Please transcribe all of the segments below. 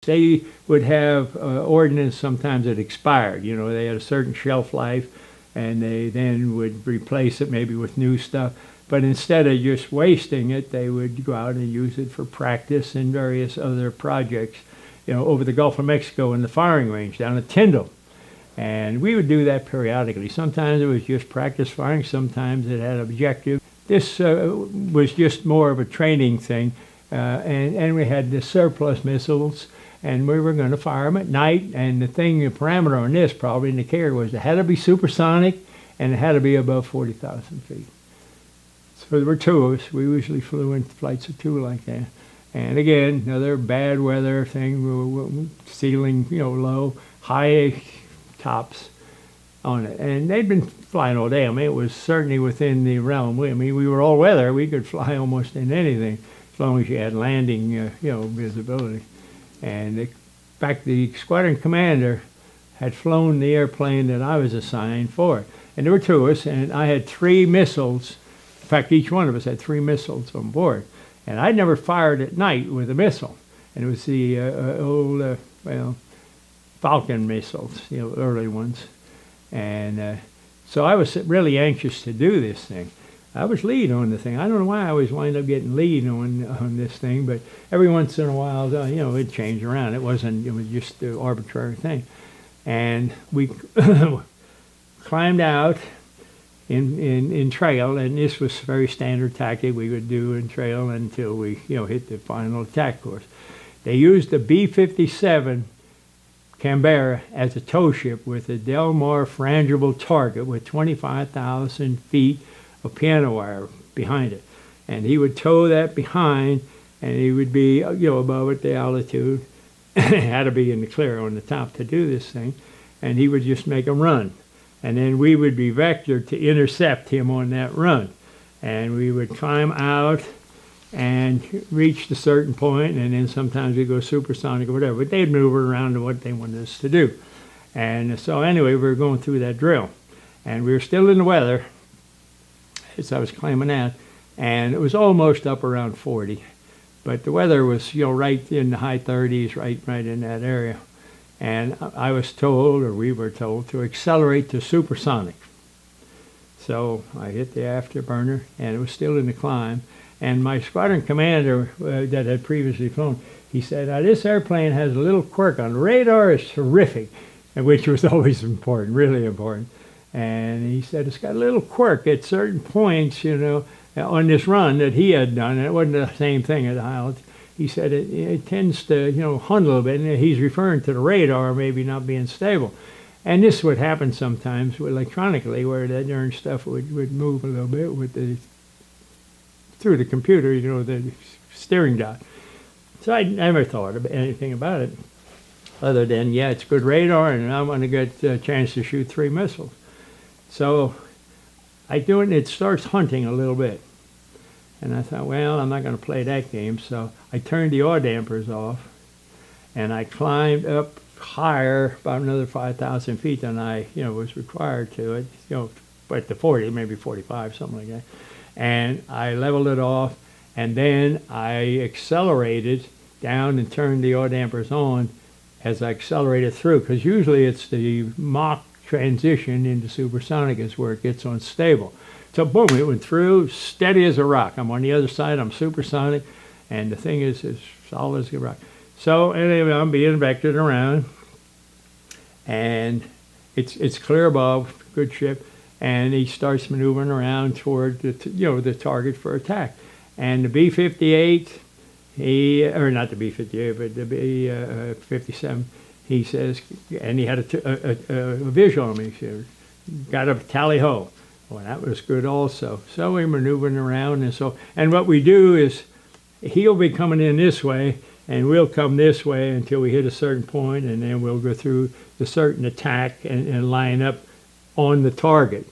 They would have ordnance sometimes that expired. You know, they had a certain shelf life, and they then would replace it maybe with new stuff. But instead of just wasting it, they would go out and use it for practice and various other projects, you know, over the Gulf of Mexico in the firing range down at Tyndall. And we would do that periodically. Sometimes it was just practice firing, sometimes it had an objective. This was just more of a training thing, and we had the surplus missiles, and we were going to fire them at night. And the parameter on this, probably in the carrier, was it had to be supersonic, and it had to be above 40,000 feet. So there were two of us. We usually flew in flights of two like that. And again, another bad weather thing, ceiling, you know, low, high tops on it. And they'd been flying all day. I mean, it was certainly within the realm. I mean, we were all weather. We could fly almost in anything as long as you had landing, you know, visibility. And in fact, the squadron commander had flown the airplane that I was assigned for. And there were two of us, and I had 3 missiles. In fact, each one of us had 3 missiles on board. And I'd never fired at night with a missile. And it was the old, Falcon missiles, you know, early ones. And so I was really anxious to do this thing. I was lead on the thing. I don't know why I always wind up getting lead on this thing, but every once in a while, you know, it'd change around. It was just an arbitrary thing. And we climbed out in trail, and this was very standard tactic we would do in trail until we, you know, hit the final attack course. They used the B-57 Convair as a tow ship with a Del Mar frangible target with 25,000 feet of piano wire behind it. And he would tow that behind, and he would be, you know, above at the altitude. It had to be in the clear on the top to do this thing. And he would just make a run. And then we would be vectored to intercept him on that run. And we would climb out and reach a certain point, and then sometimes we'd go supersonic or whatever. But they'd maneuver around to what they wanted us to do. And so anyway, we were going through that drill. And we were still in the weather as I was climbing out. And it was almost up around 40. But the weather was, you know, right in the high 30s, right in that area. And I was told, or we were told, to accelerate to supersonic. So I hit the afterburner, and it was still in the climb. And my squadron commander that had previously flown, he said, now this airplane has a little quirk on the radar. It's terrific, which was always important, really important. And he said, it's got a little quirk at certain points, you know, on this run that he had done. And it wasn't the same thing at high altitude. He said it tends to, you know, hunt a little bit, and he's referring to the radar maybe not being stable. And this would happen sometimes electronically, where that darn stuff would move a little bit with through the computer, you know, the steering dot. So I never thought of anything about it, other than, yeah, it's good radar, and I'm going to get a chance to shoot 3 missiles. So I do it, and it starts hunting a little bit. And I thought, well, I'm not going to play that game. So I turned the yaw dampers off, and I climbed up higher, about another 5,000 feet than I, you know, was required to. It, you know, at the 40, maybe 45, something like that. And I leveled it off, and then I accelerated down and turned the yaw dampers on as I accelerated through, because usually it's the Mach transition into supersonic is where it gets unstable. So boom, it went through, steady as a rock. I'm on the other side, I'm supersonic, and the thing is as solid as a rock. So anyway, I'm being vectored around, and it's clear above, good ship, and he starts maneuvering around toward the target for attack. And the B-58, or not the B-58, but the B-57, he says, and he had a visual on me. He said, got a tally-ho. Well, that was good also. So we're maneuvering around, and what we do is he'll be coming in this way, and we'll come this way until we hit a certain point, and then we'll go through the certain attack and line up on the target.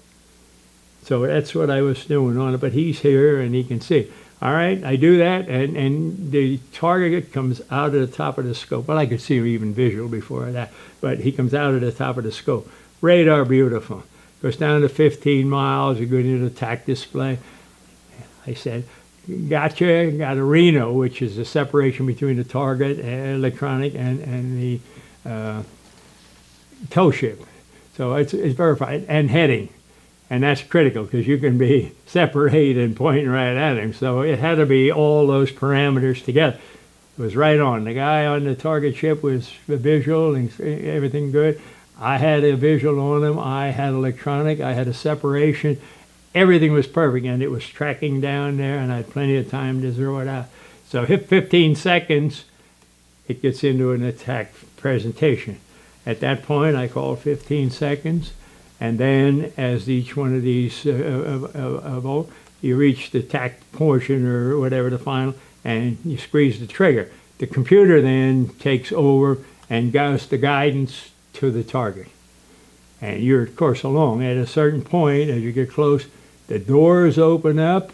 So that's what I was doing on it, but he's here and he can see. All right, I do that, and the target comes out of the top of the scope. Well, I could see even visual before that, but he comes out of the top of the scope. Radar, beautiful. Goes down to 15 miles, you go into the attack display. I said, got a Reno, which is the separation between the target and electronic and the tow ship. So it's verified, and heading. And that's critical because you can be separated and pointing right at him. So it had to be all those parameters together. It was right on. The guy on the target ship was visual and everything good. I had a visual on him. I had electronic. I had a separation. Everything was perfect, and it was tracking down there, and I had plenty of time to zero it out. So hit 15 seconds, it gets into an attack presentation. At that point, I called 15 seconds, and then as each one of these, you reach the attack portion or whatever, the final, and you squeeze the trigger. The computer then takes over and goes the guidance to the target. And you're, of course, along. At a certain point, as you get close, the doors open up,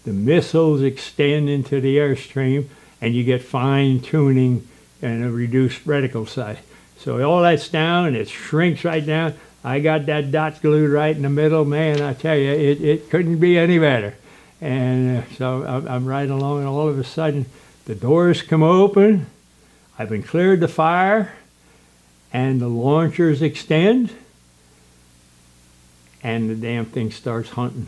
the missiles extend into the airstream, and you get fine-tuning and a reduced reticle size. So all that's down, and it shrinks right down. I got that dot glued right in the middle. Man, I tell you, it couldn't be any better. And so I'm riding along, and all of a sudden, the doors come open. I've been cleared to fire, and the launchers extend, and the damn thing starts hunting.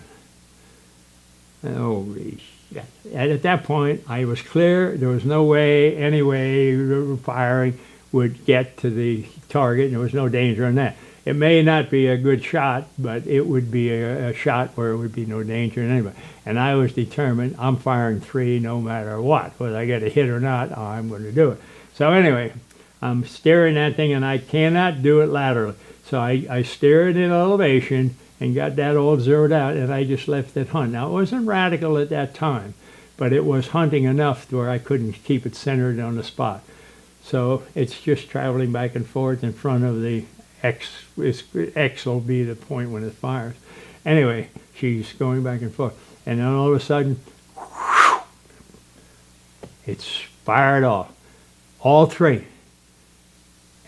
Holy shit. And at that point, I was clear. There was no way, any way firing would get to the target. There was no danger in that. It may not be a good shot, but it would be a shot where it would be no danger in anybody. And I was determined, I'm firing 3 no matter what. Whether I get a hit or not, I'm going to do it. So anyway, I'm steering that thing, and I cannot do it laterally. So I steer it in elevation and got that all zeroed out, and I just left it hunt. Now, it wasn't radical at that time, but it was hunting enough to where I couldn't keep it centered on the spot. So it's just traveling back and forth in front of the X. X will be the point when it fires. Anyway, she's going back and forth. And then all of a sudden, whoosh, it's fired off. All 3.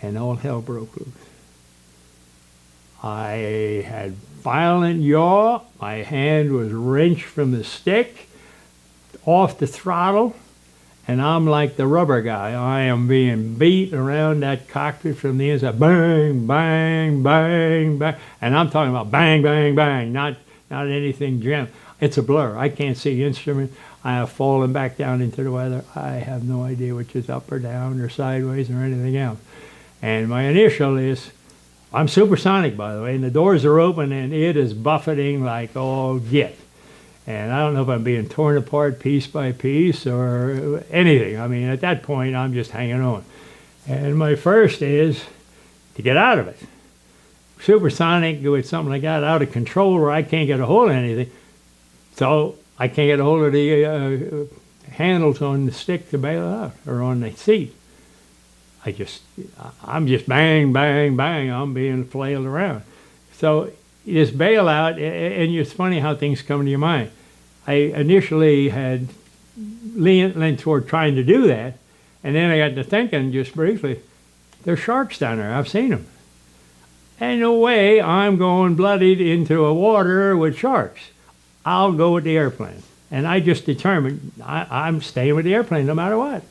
And all hell broke loose. I had violent yaw. My hand was wrenched from the stick, off the throttle, and I'm like the rubber guy. I am being beat around that cockpit from the inside. Bang, bang, bang, bang. And I'm talking about bang, bang, bang, not anything gentle. It's a blur. I can't see instrument. I have fallen back down into the weather. I have no idea which is up or down or sideways or anything else. And my initial is, I'm supersonic, by the way, and the doors are open, and it is buffeting like all get. And I don't know if I'm being torn apart piece by piece or anything. I mean, at that point, I'm just hanging on. And my first is to get out of it. Supersonic with something like that out of control where I can't get a hold of anything. So I can't get a hold of the handles on the stick to bail out or on the seat. I'm just bang, bang, bang. I'm being flailed around. So this bailout, and it's funny how things come to your mind. I initially had leaned toward trying to do that, and then I got to thinking just briefly, there's sharks down there. I've seen them. Ain't no way I'm going bloodied into a water with sharks. I'll go with the airplane. And I just determined I'm staying with the airplane no matter what.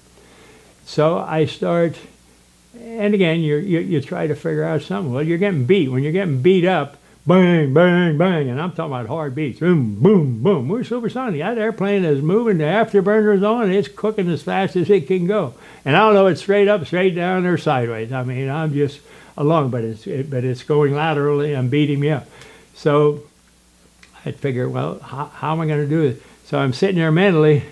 So I start, and again, you try to figure out something. Well, you're getting beat. When you're getting beat up, bang, bang, bang, and I'm talking about hard beats. Boom, boom, boom. We're supersonic. That airplane is moving. The afterburner's on. And it's cooking as fast as it can go. And I don't know it's straight up, straight down, or sideways. I mean, I'm just along, but it's going laterally and beating me up. So I figure, well, how am I going to do this? So I'm sitting there mentally,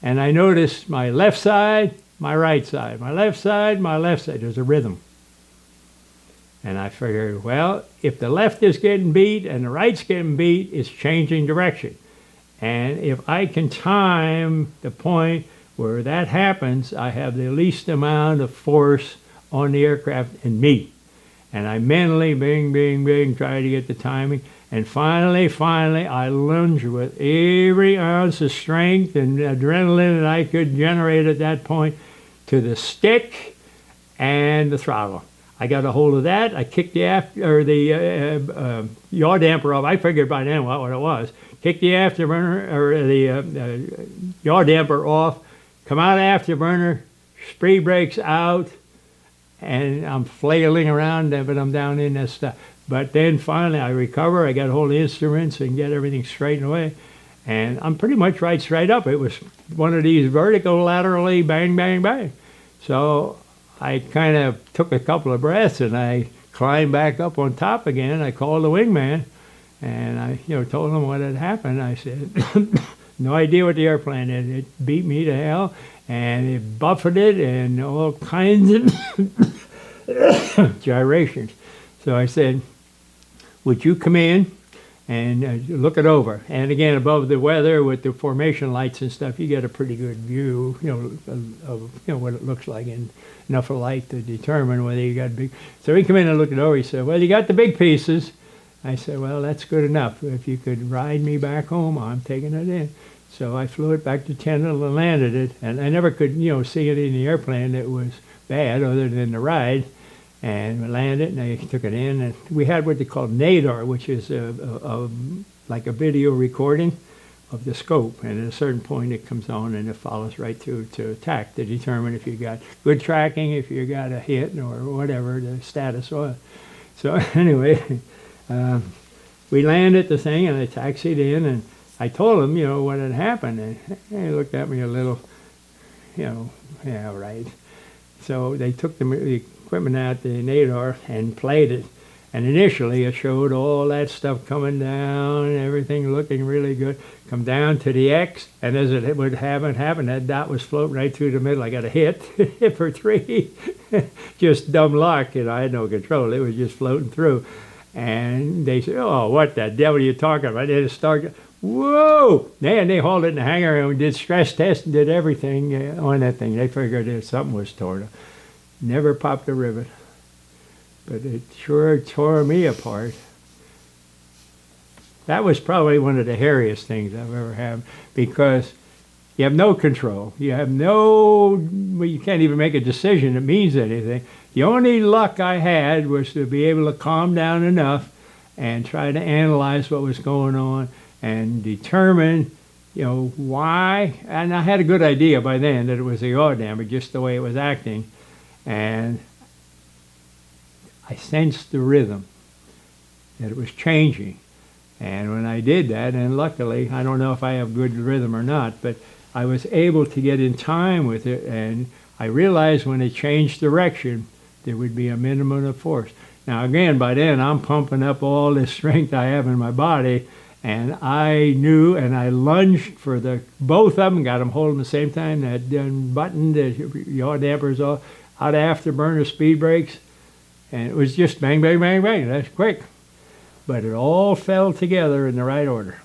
and I notice my left side, my right side, my left side, my left side. There's a rhythm. And I figured, well, if the left is getting beat and the right's getting beat, it's changing direction. And if I can time the point where that happens, I have the least amount of force on the aircraft in me. And I mentally, bing, bing, bing, try to get the timing. And finally, I lunged with every ounce of strength and adrenaline that I could generate at that point to the stick and the throttle. I got a hold of that. I kicked the yaw damper off. I figured by then what it was. kick the afterburner or the yaw damper off, come out afterburner, speed brakes out, and I'm flailing around, but I'm down in that stuff. But then finally I recover, I got hold of the instruments and get everything straightened away, and I'm pretty much right straight up. It was one of these vertical, laterally, bang, bang, bang. So I kind of took a couple of breaths and I climbed back up on top again. I called the wingman and I told him what had happened. I said, no idea what the airplane did. It beat me to hell and it buffeted and all kinds of gyrations. So I said, would you come in and look it over? And again, above the weather with the formation lights and stuff, you get a pretty good view, of what it looks like, and enough of light to determine whether you got big. So he come in and looked it over. He said, well, you got the big pieces. I said, well, that's good enough. If you could ride me back home, I'm taking it in. So I flew it back to Tyndall and landed it. And I never could, see it in the airplane that was bad other than the ride. And we landed and they took it in. And we had what they call nadar, which is like a video recording of the scope. And at a certain point it comes on and it follows right through to attack to determine if you got good tracking, if you got a hit or whatever the status was. So anyway, we landed the thing and I taxied in and I told him, what had happened. And he looked at me a little, yeah, right. So they took the equipment out, the nadar, and played it. And initially it showed all that stuff coming down and everything looking really good. Come down to the X, and as it would happen, that dot was floating right through the middle. I got a hit for 3. Just dumb luck, I had no control. It was just floating through. And they said, oh, what the devil are you talking about? They just started, whoa! And they hauled it in the hangar and did stress tests and did everything on that thing. They figured that something was torn up. Never popped a rivet. But it sure tore me apart. That was probably one of the hairiest things I've ever had, because you have no control. You can't even make a decision that means anything. The only luck I had was to be able to calm down enough and try to analyze what was going on and determine, why. And I had a good idea by then that it was the yaw damper, just the way it was acting. And I sensed the rhythm, that it was changing. And when I did that, and luckily, I don't know if I have good rhythm or not, but I was able to get in time with it, and I realized when it changed direction, there would be a minimum of force. Now again, by then, I'm pumping up all this strength I have in my body, and I knew, and I lunged for both of them, got them holding at the same time, that button, the yaw dampers off, out of afterburner, speed brakes, and it was just bang, bang, bang, bang. That's quick. But it all fell together in the right order.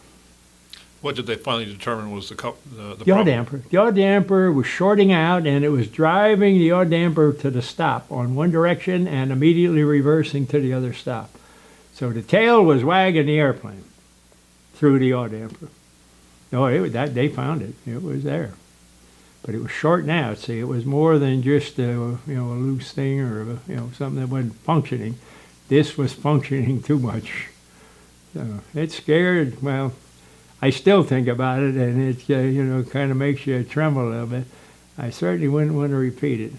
What did they finally determine was the yaw problem? damper. The yaw damper was shorting out, and it was driving the yaw damper to the stop on one direction and immediately reversing to the other stop. So the tail was wagging the airplane through the yaw damper. They found it. It was there. But it was shorting out. See, it was more than just a loose thing or something that wasn't functioning. This was functioning too much. So it scared. Well, I still think about it, and it kind of makes you tremble a little bit. I certainly wouldn't want to repeat it.